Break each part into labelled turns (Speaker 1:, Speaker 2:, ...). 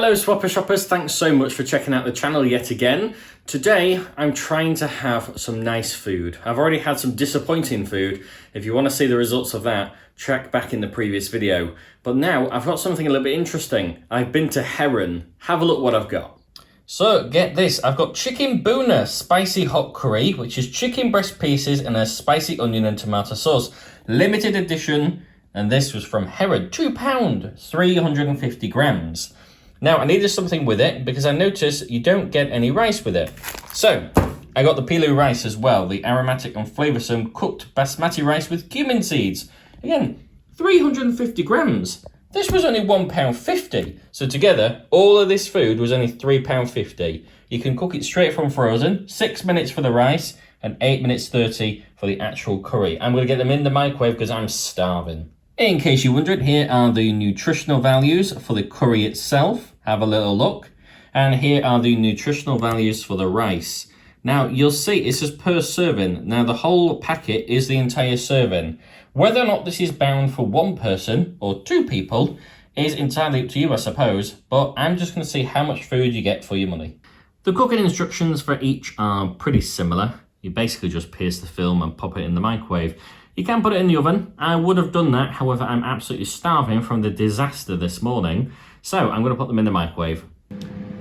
Speaker 1: Hello Swapper Shoppers, thanks so much for checking out the channel yet again. Today I'm trying to have some nice food. I've already had some disappointing food. If you want to see the results of that, check back in the previous video. But now I've got something a little bit interesting. I've been to Heron. Have a look what I've got. So get this, I've got chicken Bhuna spicy hot curry, which is chicken breast pieces and a spicy onion and tomato sauce. Limited edition, and this was from Heron, £2, 350 grams. Now, I needed something with it because I noticed you don't get any rice with it. So, I got the pilau rice as well, the aromatic and flavoursome cooked basmati rice with cumin seeds. Again, 350 grams. This was only £1.50. So together, all of this food was only £3.50. You can cook it straight from frozen, 6 minutes for the rice and 8 minutes 30 for the actual curry. I'm going to get them in the microwave because I'm starving. In case you're wondering, here are the nutritional values for the curry itself. Have a little look. And here are the nutritional values for the rice. Now, you'll see it says per serving. Now, the whole packet is the entire serving. Whether or not this is bound for one person or two people is entirely up to you, I suppose. But I'm just going to see how much food you get for your money. The cooking instructions for each are pretty similar. You basically just pierce the film and pop it in the microwave. You can put it in the oven. I would have done that, however, I'm absolutely starving from the disaster this morning, so I'm going to put them in the microwave.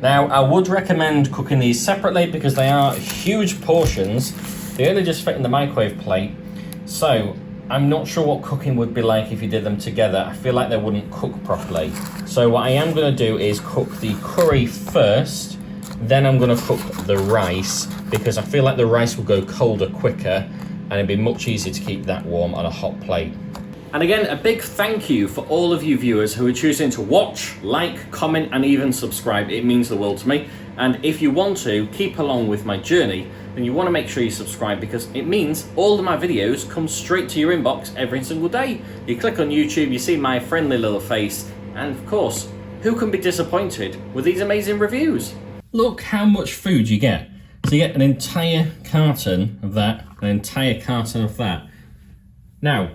Speaker 1: Now, I would recommend cooking these separately because they are huge portions. They only just fit in the microwave plate, so I'm not sure what cooking would be like if you did them together. I feel like they wouldn't cook properly. So what I am going to do is cook the curry first, then I'm going to cook the rice because I feel like the rice will go colder quicker and it'd be much easier to keep that warm on a hot plate. And again, a big thank you for all of you viewers who are choosing to watch, like, comment, and even subscribe. It means the world to me. And if you want to keep along with my journey, then you want to make sure you subscribe because it means all of my videos come straight to your inbox every single day. You click on YouTube, you see my friendly little face, and of course, who can be disappointed with these amazing reviews? Look how much food you get. So you get an entire carton of that, an entire carton of that. Now,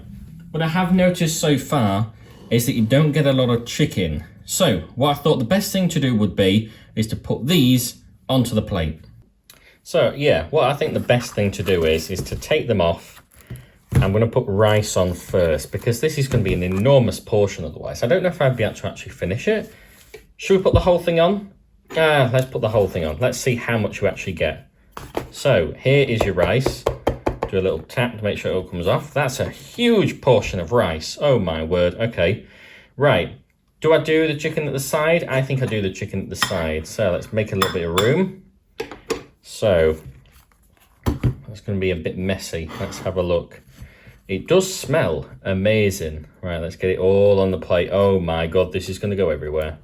Speaker 1: what I have noticed so far is that you don't get a lot of chicken. So what I thought the best thing to do would be is to put these onto the plate. So yeah, what I think the best thing to do is to take them off. I'm going to put rice on first because this is going to be an enormous portion otherwise. I don't know if I'd be able to actually finish it. Should we put the whole thing on? Let's put the whole thing on. Let's see how much you actually get. So here is your rice. Do a little tap to make sure it all comes off. That's a huge portion of rice. Oh my word. Okay. Right. Do I do the chicken at the side? I think I do the chicken at the side. So let's make a little bit of room. So that's going to be a bit messy. Let's have a look. It does smell amazing. Right. Let's get it all on the plate. Oh my God. This is going to go everywhere.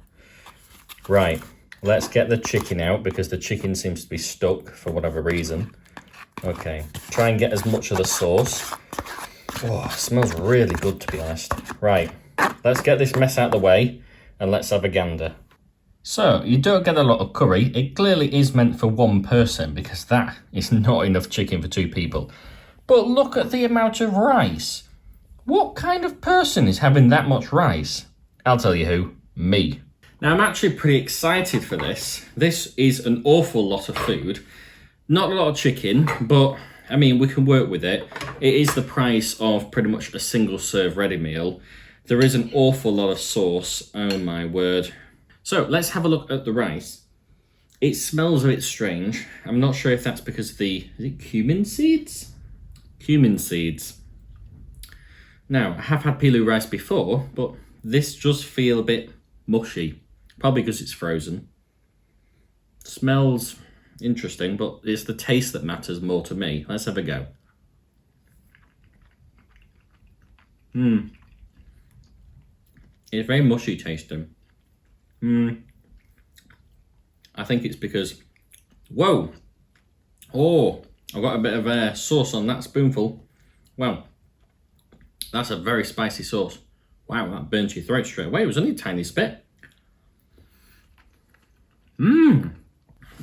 Speaker 1: Right. Let's get the chicken out because the chicken seems to be stuck for whatever reason. Okay, try and get as much of the sauce. Oh, it smells really good to be honest. Right, let's get this mess out of the way and let's have a gander. So, you don't get a lot of curry. It clearly is meant for one person because that is not enough chicken for two people. But look at the amount of rice. What kind of person is having that much rice? I'll tell you who, me. Now, I'm actually pretty excited for this. This is an awful lot of food. Not a lot of chicken, but, I mean, we can work with it. It is the price of pretty much a single serve ready meal. There is an awful lot of sauce. Oh, my word. So, let's have a look at the rice. It smells a bit strange. I'm not sure if that's because of is it cumin seeds? Cumin seeds. Now, I have had pilau rice before, but this does feel a bit mushy. Probably because it's frozen. Smells interesting, but it's the taste that matters more to me. Let's have a go. It's very mushy tasting. I think it's because, whoa. Oh, I've got a bit of sauce on that spoonful. Wow, that's a very spicy sauce. Wow, that burns your throat straight away. It was only a tiny spit.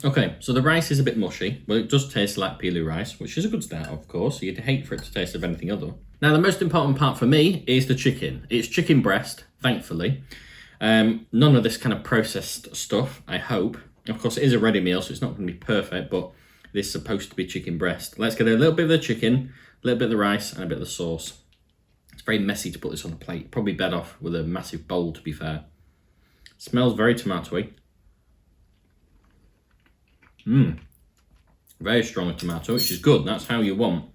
Speaker 1: Okay, so the rice is a bit mushy, but it does taste like pilau rice, which is a good start, of course. You'd hate for it to taste of anything other. Now, the most important part for me is the chicken. It's chicken breast, thankfully. None of this kind of processed stuff, I hope. Of course, it is a ready meal, so it's not going to be perfect, but this is supposed to be chicken breast. Let's get a little bit of the chicken, a little bit of the rice, and a bit of the sauce. It's very messy to put this on a plate. Probably better off with a massive bowl, to be fair. Smells very tomatoey. Very strong tomato, which is good. That's how you want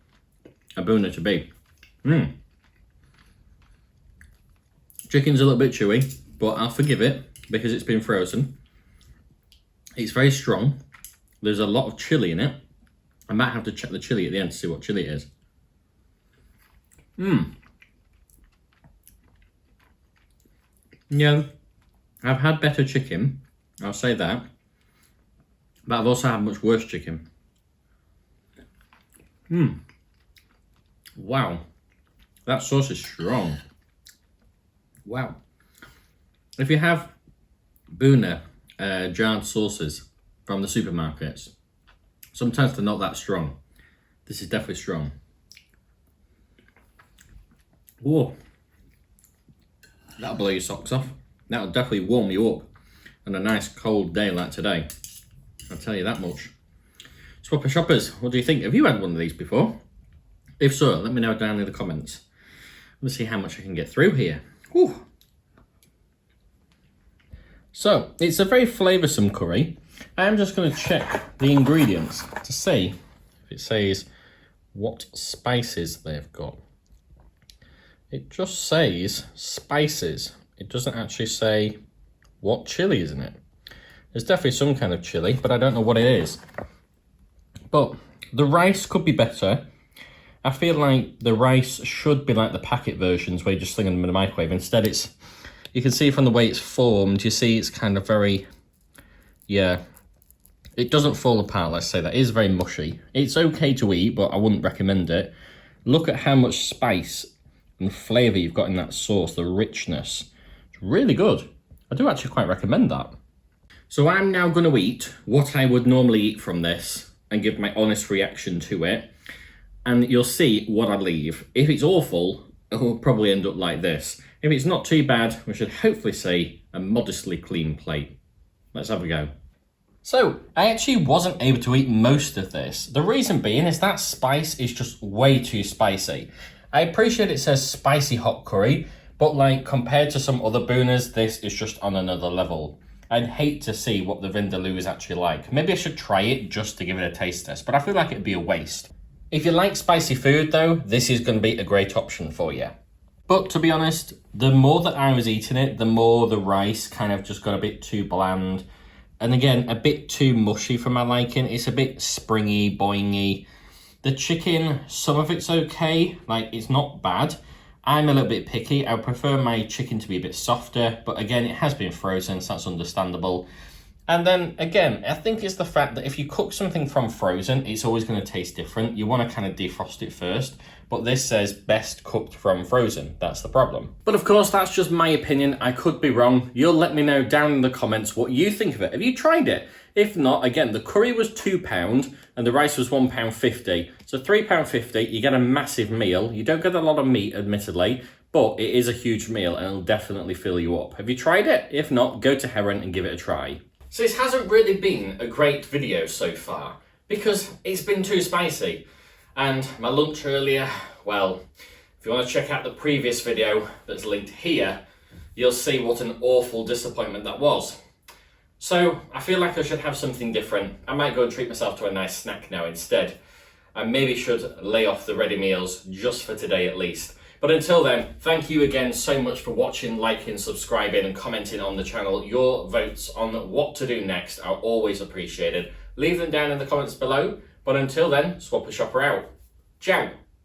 Speaker 1: a Bhuna to be. Chicken's a little bit chewy, but I'll forgive it because it's been frozen. It's very strong. There's a lot of chilli in it. I might have to check the chilli at the end to see what chilli it is. Yeah, I've had better chicken, I'll say that. But I've also had much worse chicken. Wow, that sauce is strong. Wow. If you have Bhuna jarred sauces from the supermarkets, sometimes they're not that strong. This is definitely strong. Whoa. That'll blow your socks off. That'll definitely warm you up on a nice cold day like today. I'll tell you that much. Swapper shoppers, what do you think? Have you had one of these before? If so, let me know down in the comments. Let's see how much I can get through here. Whew. So, it's a very flavoursome curry. I'm just going to check the ingredients to see if it says what spices they've got. It just says spices. It doesn't actually say what chili is in it. There's definitely some kind of chili, but I don't know what it is. But the rice could be better. I feel like the rice should be like the packet versions where you just sling them in the microwave. Instead, it's, you can see from the way it's formed, you see it's kind of very, yeah, it doesn't fall apart, let's say that. It is very mushy. It's okay to eat, but I wouldn't recommend it. Look at how much spice and flavour you've got in that sauce, the richness. It's really good. I do actually quite recommend that. So I'm now going to eat what I would normally eat from this and give my honest reaction to it. And you'll see what I leave. If it's awful, it will probably end up like this. If it's not too bad, we should hopefully see a modestly clean plate. Let's have a go. So, I actually wasn't able to eat most of this. The reason being is that spice is just way too spicy. I appreciate it says spicy hot curry, but like compared to some other Bhunas, this is just on another level. I'd hate to see what the vindaloo is actually like. Maybe I should try it just to give it a taste test, but I feel like it'd be a waste. If you like spicy food though, this is going to be a great option for you. But to be honest, the more that I was eating it, the more the rice kind of just got a bit too bland. And again, a bit too mushy for my liking. It's a bit springy, boingy. The chicken, some of it's okay, like it's not bad. I'm a little bit picky. I would prefer my chicken to be a bit softer, but again, it has been frozen, so that's understandable. And then again, I think it's the fact that if you cook something from frozen, it's always going to taste different. You want to kind of defrost it first, but this says best cooked from frozen. That's the problem. But of course, that's just my opinion. I could be wrong. You'll let me know down in the comments what you think of it. Have you tried it? If not, again, the curry was £2 and the rice was £1.50. So £3.50, you get a massive meal. You don't get a lot of meat, admittedly, but it is a huge meal and it'll definitely fill you up. Have you tried it? If not, go to Heron and give it a try. So this hasn't really been a great video so far because it's been too spicy. And my lunch earlier, well, if you want to check out the previous video that's linked here, you'll see what an awful disappointment that was. So I feel like I should have something different. I might go and treat myself to a nice snack now instead. I maybe should lay off the ready meals just for today at least. But until then, thank you again so much for watching, liking, subscribing and commenting on the channel. Your votes on what to do next are always appreciated. Leave them down in the comments below. But until then, Swapper Shopper out. Ciao.